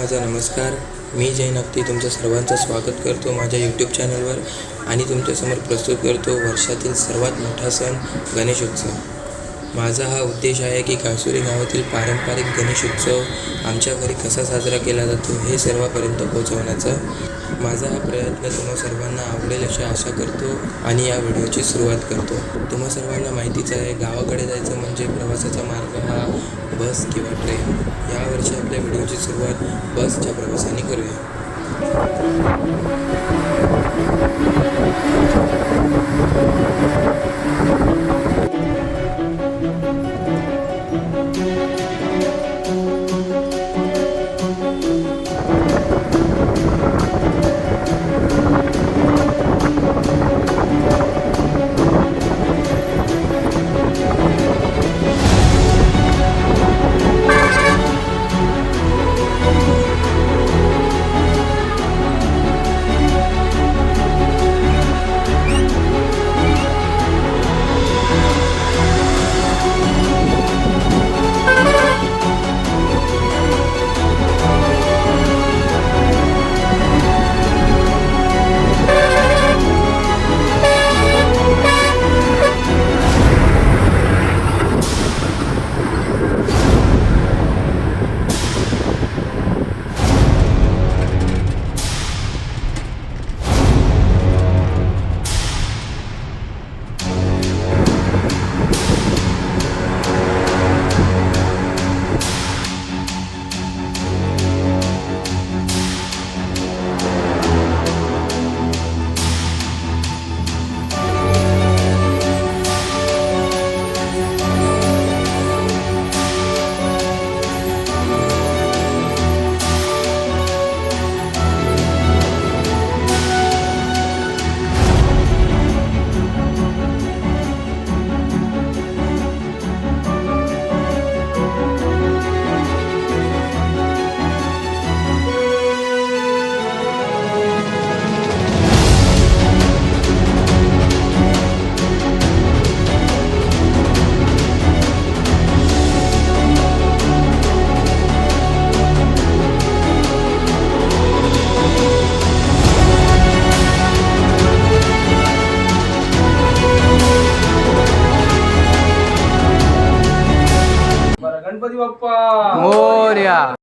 माझा नमस्कार. मी जय नक्ती तुमचं सर्वांचं स्वागत करतो माझ्या यूट्यूब चॅनलवर आणि तुमच्यासमोर प्रस्तुत करतो वर्षातील सर्वात मोठा सण गणेशोत्सव. माझा हा उद्देश आहे की कासुरी गावातील पारंपरिक गणेशोत्सव आमच्या घरी कसा साजरा केला जातो हे सर्वांपर्यंत पोहोचवण्याचा. माझा हा प्रयत्न तुम्हा सर्वांना आवडेल अशी आशा करतो आणि या व्हिडिओची सुरुवात करतो. तुम्हा सर्वांना माहितीच आहे, गावाकडे जायचं म्हणजे प्रवासाचा मार्ग हा बस किंवा ट्रेन. यावर्षी आपल्या व्हिडिओची सुरुवात बसच्या प्रवासाने करूया. गणपती बाप्पा मोरया.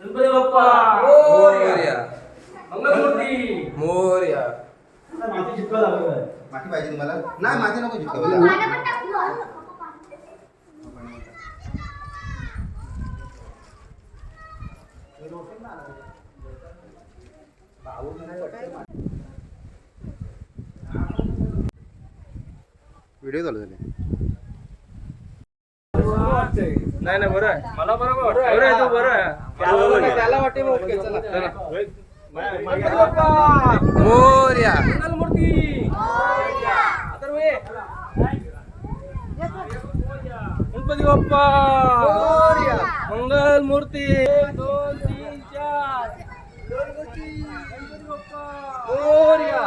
गणपती बाप्पा मोरया. मंगलमूर्ती मोरया. माती चिपका लागलाय. माती पाहिजे तुम्हाला? नाही, माती नको चिटकवायला. व्हिडिओ चालू झाले. नाही नाही बरं आहे. मला बरोबर वाटतं. बरं आहे तू बरं आहे. त्याला वाटते मग ओके चला. गणपती बाप्पा मोरया. मंगलमूर्ती अथर्व ये. गणपती बाप्पा मंगलमूर्ती 1 2 3 4 गणपती बाप्पा मोरया.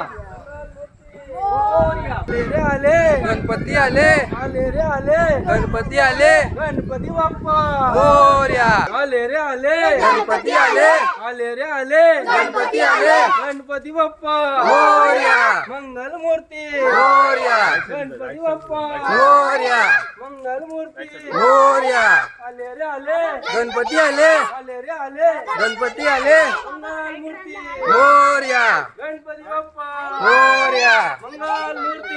आले रे आले गणपती आले आले रे आले गणपती आले गणपती बाप्पा मोरया आले रे आले गणपती आले आले रे आले गणपती आले गणपती बाप्पा मोरया मंगल मूर्ती मोरया गणपती बाप्पा मोरया मंगल मूर्ती मोरया आले रे आले गणपती आले आले रे आले गणपती आले मंगल मूर्ती मोरया गणपती बाप्पा मोरया मंगल मूर्ती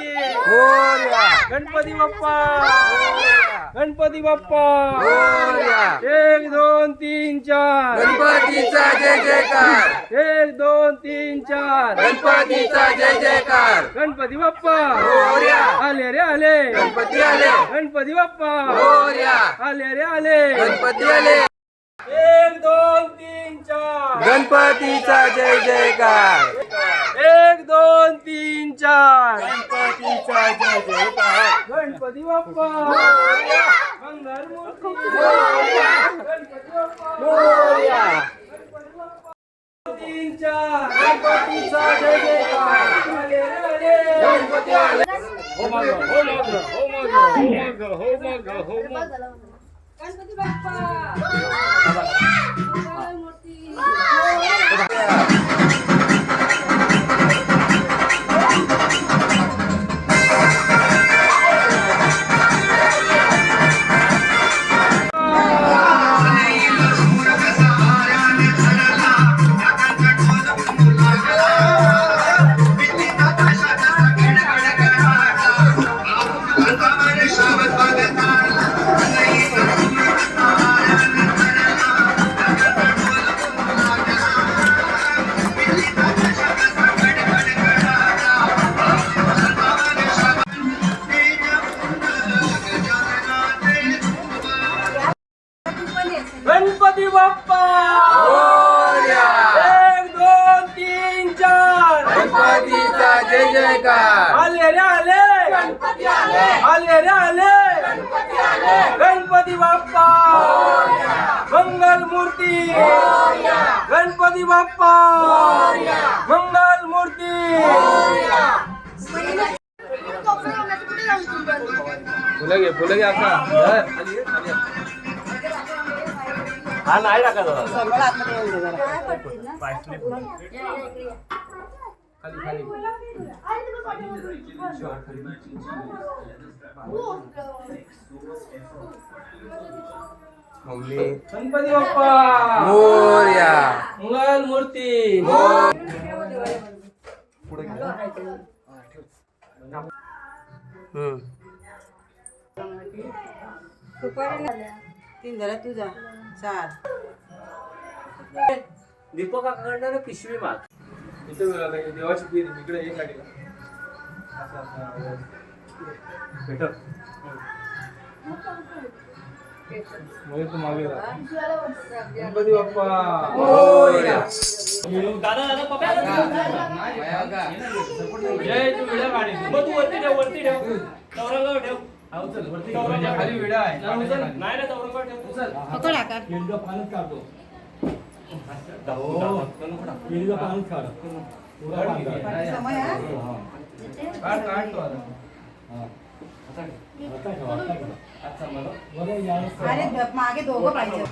मोरया गणपती बाप्पा गणपती बाप्पा मोरया 1 2 3 4 गणपतीचा जय जयकार 1 2 3 4 गणपतीचा जय जयकार गणपती बाप्पा मोरया आले रे आले गणपती आले गणपती बाप्पा मोरया आले रे आले गणपती आले 1 2 3 4 गणपतीचा जय जयकार 1 2 3 4 गणपतीचा जय जयकार गणपती बाप्पा मंगल मूर्ती गणपती बाप्पा मोरया 3 4 गणपतीचा जय जयकार आले रे आले गणपती आले हो मग हो मग हो मग हो मग हो मग हो मग गणपती बाप्पा मंगल मूर्ती गणपती बाप्पा मोरया 1 2 3 4 गणपतीचा जय जयकार आले रे आले गणपती आले आले रे आले गणपती आले गणपती बाप्पा मंगल मूर्ती गणपती बाप्पा मंगल मूर्ती फुलं घे आपला हा नाही टाका खाली खाली गणपती बाप्पा मोरया मंगल मूर्ती तीन झाला तुझा 4 दीपक काकांना पिशवी माग इथे देवाची पीर इकडे एक गाडीला तू मागे गणपती बाप्पा मोरया दादा दादा पप्पा जय तू विडा गाडी तू वरती ठेव चौरंगावर ठेव चौरंगाच्या खाली विडा आहे नाही ना चौरंगावर ठेव उचल पकड आकार केंद्र पानच काढतो केंद्र पानच काढ समय हा काढतो अरे मागे दोघं पाहिजे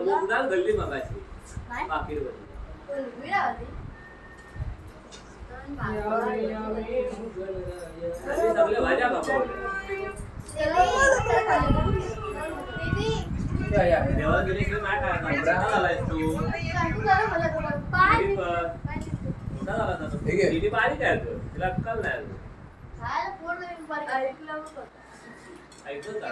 मुगदाल घडली मगाशी पाकिटवर सगळे भाज्या देवा गेली की नाही काय झालाय तू बारीक आहे तिला अक्कल नाही ऐकत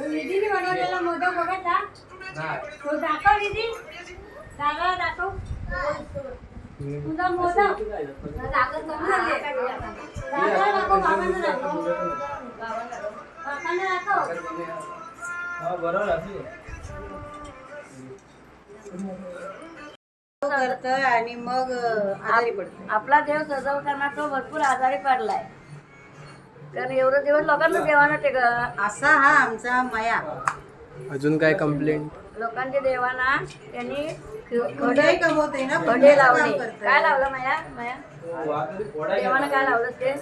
निधीने बनवलेला मोदक बघा तो दाखव निधी दाखव तुझा मोदक दाखव बाबांना दाखव हा बरोबर आहे. करतोय आणि मग आजारी पडतोय. आपला देव सजवताना तो भरपूर आजारी पडलाय कारण एवढं दिवस लोकांना देवानं ते असा हा आमचा माया. अजून काय कंप्लेंट? लोकांच्या देवाना त्यांनी खडे कमवते ना, खडे लावले. काम करतोय. काय लावलं माया माया देवानं काय लावलं ते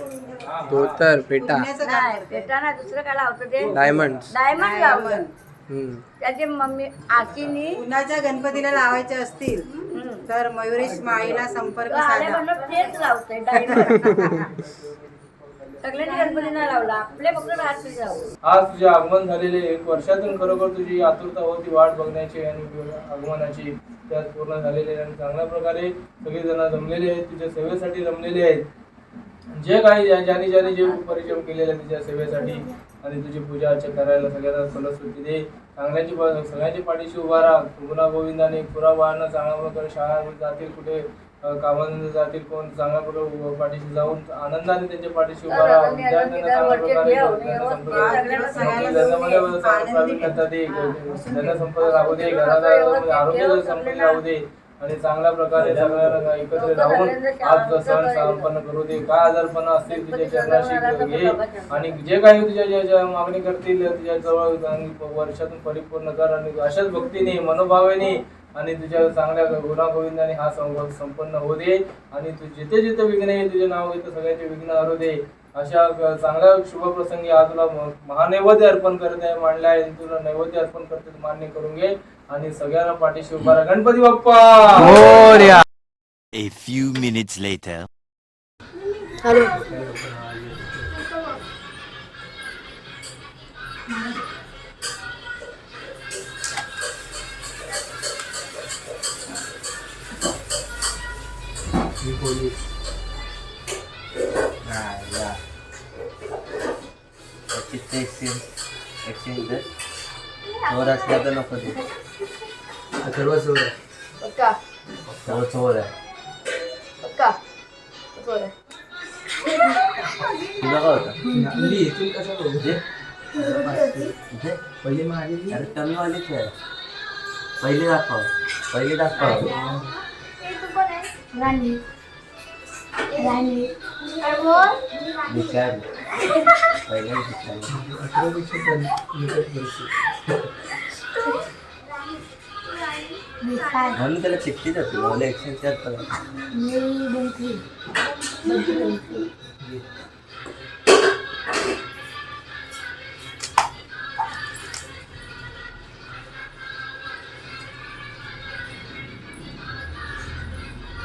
धोतर, पेटा, पुण्याचं काम नाही करतोय. पेटा नाही दुसरं काय लावतं ते डायमंड. डायमंड लावलं. हम्म. त्याची मम्मी आजीनी पुण्याच्या गणपतीला लावायचे असतील तर मयुरेश माळीला संपर्क आले साधा. म्हणलं तेच लावतंय डायमंड. सगळ्यांनी गणपती नाही लावला आपले फक्त रात्री जाऊ. आज तुझे आगमन झालेले 1 वर्षातून खरोखर तुझी आतुरता होती वाट बघण्याची आणि आगमनाची, त्यात पूर्ण झालेली आहे आणि चांगल्या प्रकारे सगळेजण जमलेले आहेत तुझ्या सेवेसाठी जमलेले आहेत. जे काही ज्यांनी जे परिश्रम केलेले आहे तुझ्या सेवेसाठी आणि तुझी पूजा अर्चा करायला सगळ्यांना फलश्रुती दे. सगळ्यांच्या पाठीशी उभा राहा. गुणा गोविंदाने पुरावानं चांगल्या प्रकारे शाळा जातील, कुठे कामांना जातील, कोण चांगल्या प्रकारे पाठीशी जाऊन आनंदाने त्यांच्या पाठीशी उभा राहा. विद्यार्थ्यांना चांगल्या प्रकारे जनसंपर्क राहू दे, घरात आरोग्य संपन्न राहू दे आणि चांगल्या प्रकारे सगळ्यांना एकत्र राहून आज सण संपन्न करू दे. काय आजारपणा असतील तुझ्या चरणाशी घे आणि जे काही तुझ्या मागणी करतील तुझ्या जवळ वर्षातून परिपूर्ण कर आणि अशाच भक्तीने मनोभावाने आणि तुझ्या चांगल्या गुणागोविंदाने हा संपन्न होऊ दे आणि तू जिथे जिथे विघ्न आहे तुझे नाव घेतं सगळ्यांचे विघ्न हरू दे. अशा चांगल्या शुभप्रसंगी आज तुला महानैवेद्य अर्पण करत आहे मांडला आहे, तुला नैवेद्य अर्पण करते मान्य करून घे आणि सगळ्यांना पाठीशी उभा राहा. Ganpati Bappa Morya. A few minutes later. चोर असल्या तर नको ते सर्व चोर आहे. पक्का चोर आहे. पक्का बरं तुला काय होतं पहिली माझी अरे कमी वालीच आहे. पहिले दाखव राणी विचार पहिले विचार 18पेक्षा पण निकट म्हणून त्याला चिठ्ठी जाते मला 104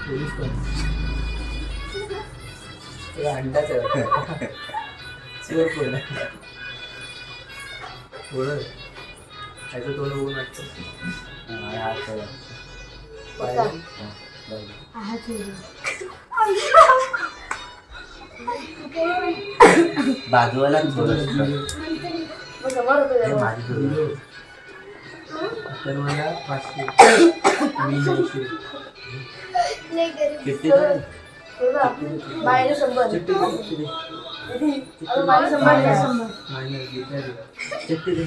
पोलीस पण अंडाच आहे. चोर पोरं त्याचं तोंड बघून वाटतं बाजूवाला तर मला 500 मी 900 किती बाहेर शंभर चिठ्ठी बाहेर शंभर मायनस घेतल्या चिठ्ठी दे.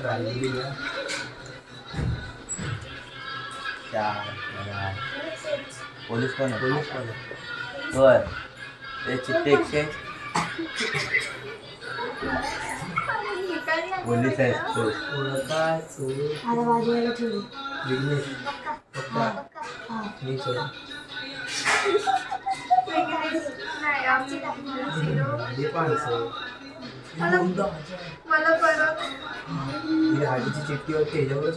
राहिलेली घ्या. पोलीस कोण आहे? पोलीस पण होय ते चिठ्ठी 100 पोलीस आहे ओळखा चोर विघ्नेश पक्का मी चोर आधी 500 आधीची चिठ्ठी होती ह्याच्यावरच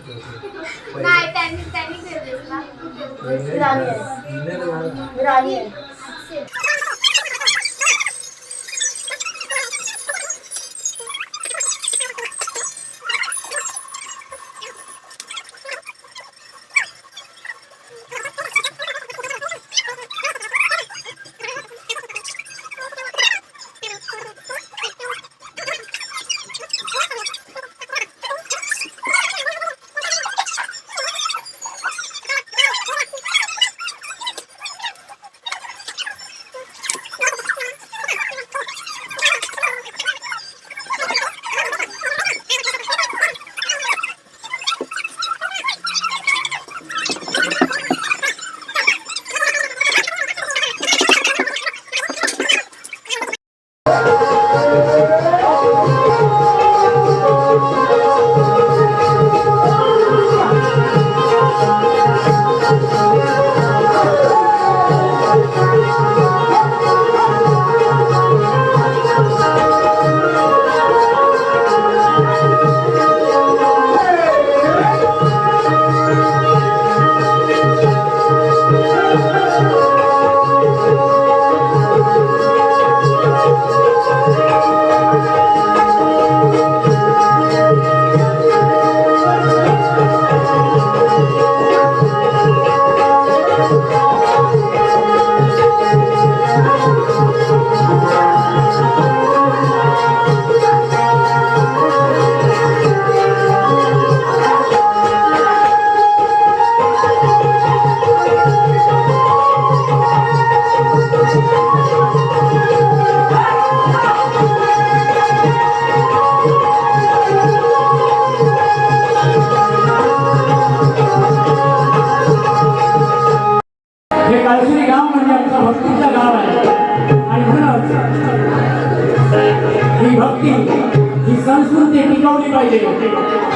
भक्ती ही संस्कृती टिकवली पाहिजे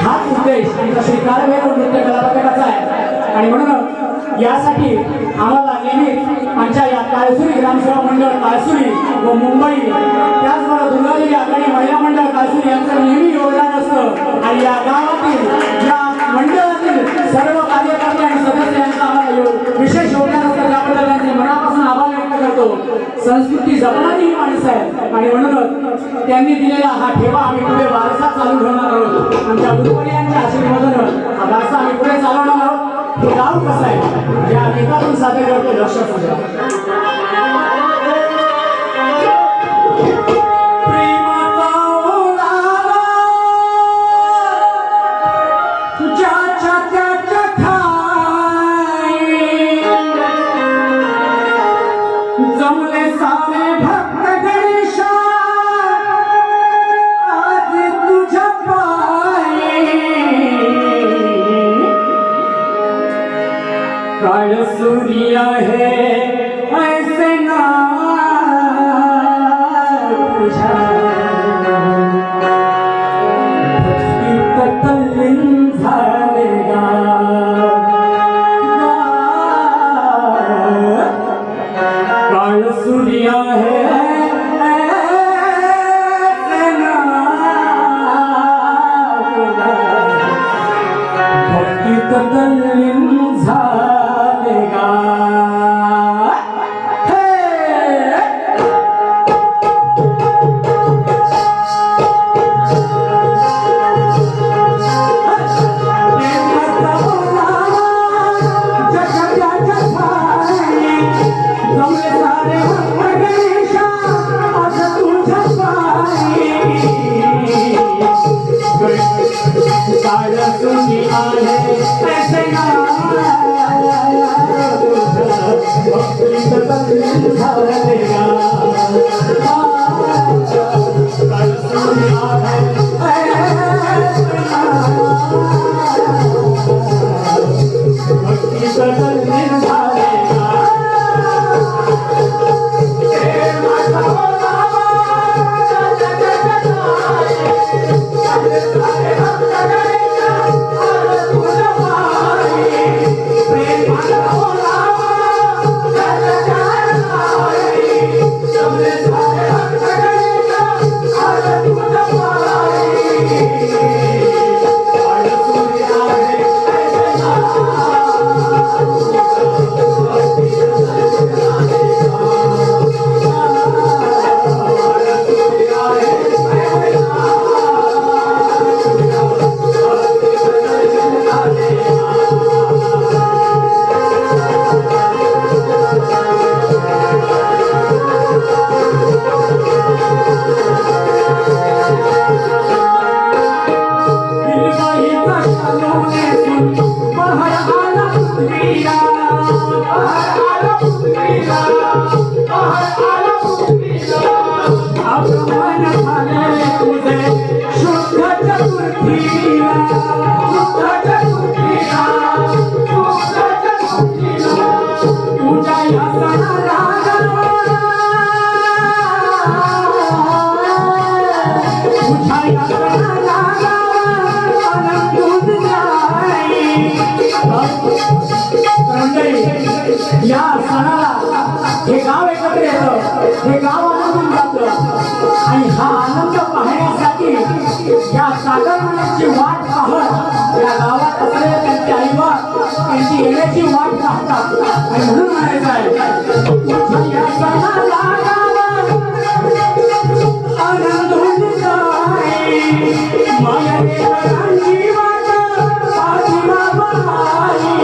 हाच उद्देश आमचा श्री काळभैरव नृत्य कलापथकाचा आहे. आणि म्हणून यासाठी आम्हाला नेहमी आमच्या या काळसुरी ग्रामसेवा मंडळ काळसुरी व मुंबई त्याचबरोबर दुर्गादेवी आघाडी महिला मंडळ काळसुरी यांचं नेहमी योगदान असतं. आणि या गावातील या मंडळातील सर्व कार्यकर्ते आणि सदस्य यांचा आम्हाला विशेष योगदान असतं. त्याबद्दल त्यांचे मनापासून आभार व्यक्त करतो. संस्कृती जपणारी ही माणसं आहे आणि म्हणूनच त्यांनी दिलेला हा ठेवा आम्ही पुढे वारसा चालू ठेवणार आहोत. आमच्या गुरुवर्यांच्या आशीर्वादानं हा वारसा आम्ही पुढे चालवणार आहोत. हे गाव कसं आहे या गीतातून सादर करतो. लक्षात ठेवा. सूर्य है ऐसे ना तुझा तल्लीन झालेगा काळ सूर्य है ऐसे ना तुझा भक्ती तल्लीन या सणाला हे गाव एकत्र येतं, हे गाव आनंदून जातं आणि हा आनंद पाहण्यासाठी या सागरमुलांची वाट पाहत या गावात असलेले त्यांचे आईबाप त्यांची येण्याची वाट पाहतात. आणि म्हणून म्हणायचं आहे या सणाला आनंदून जाई माया देवरांची वाट आजीवा बहाई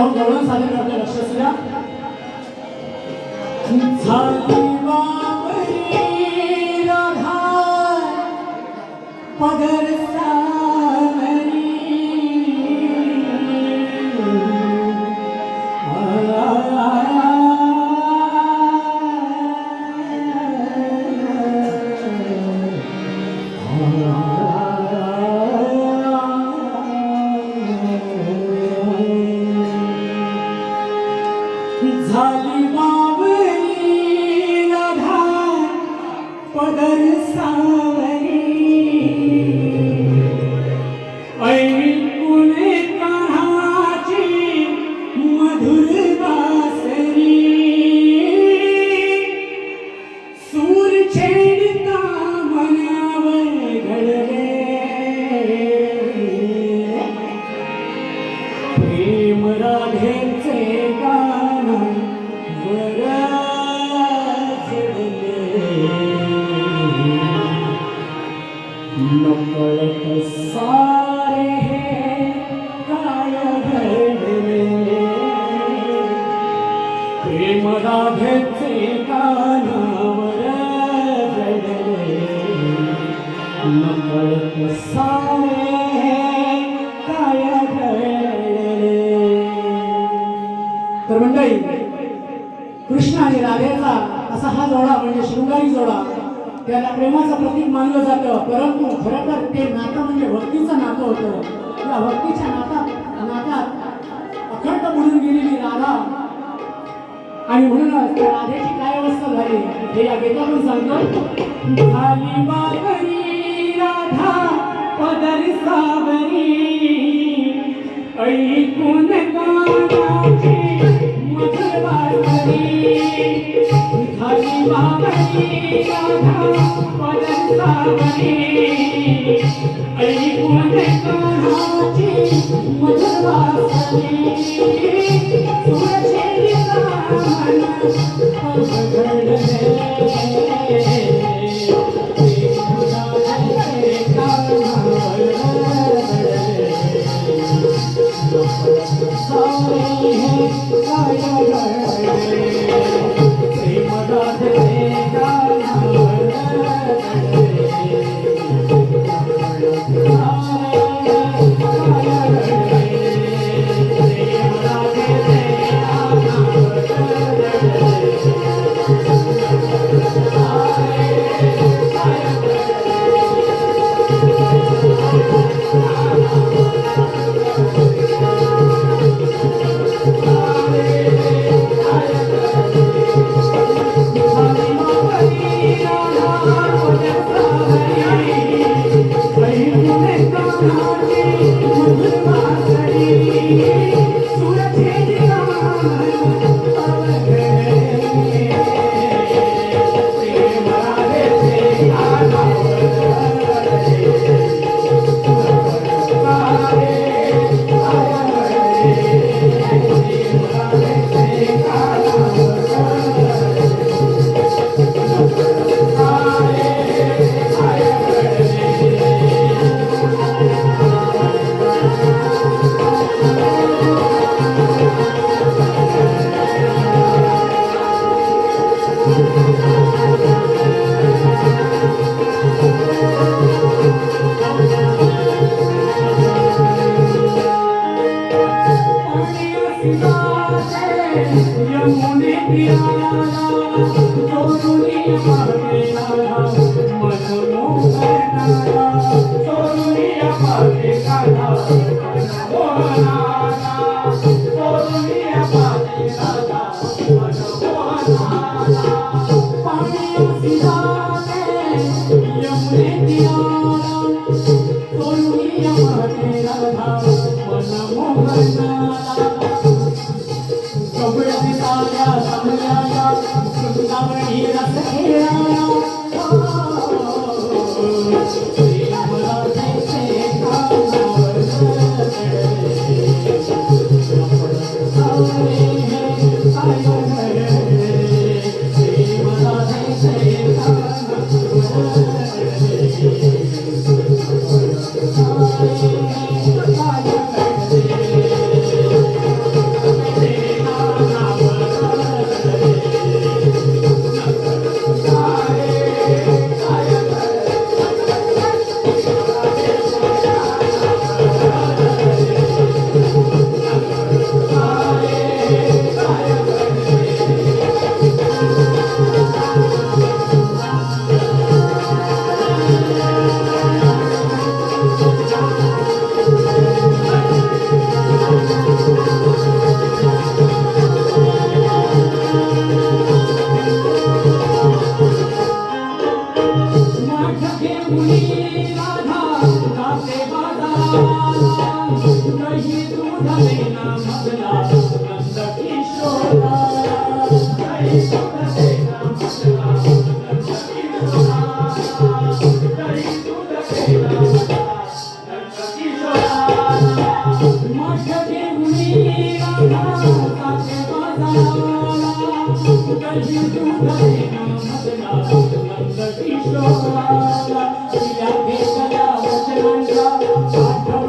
भाऊ गवळण सादर करतो, लक्ष असू द्या. झाली बाबरी राधा पदर सावरी, झाली बावरी राधा पदर सावरी, ऐकून कान्हाची मधुर बासरी, सूर छेडता मनावर घडले, प्रेम राधेचे गाणं नकळत सारे हे काय घडले, प्रेम राधेचे कानावर घडले, नकळत सारे हे काय घडले. तर मंडळी, कृष्ण आणि राधेचा असा हा जोडा म्हणजे शृंगारी जोडा त्याला प्रेमाचं प्रतीक मानलं जातं, परंतु खरं तर ते नातं म्हणजे भक्तीचं नातं होतं. या भक्तीच्या नात्यात अखंड बुडून गेलेली राधा आणि म्हणूनच त्या राधेची काय अवस्था झाली हे या गीतातून सांगतो. झाली बाबरी राधा पदर सावरी, ऐकून कानाची मधुर बासरी, झाली बाबरी राधा पदर सावरी, ऐकून कानाची मधुर बासरी, सूर छेडता मनावर घडले, Thank you. दही दूध देना मगला नंद किशोरा दही दूध देना मगला नंद किशोरा दही दूध देना मगला नंद किशोरा मठ घेऊनी राधा साचे बाजाराला दही दूध देना मगला नंद किशोरा तिला घेतला वचनांचा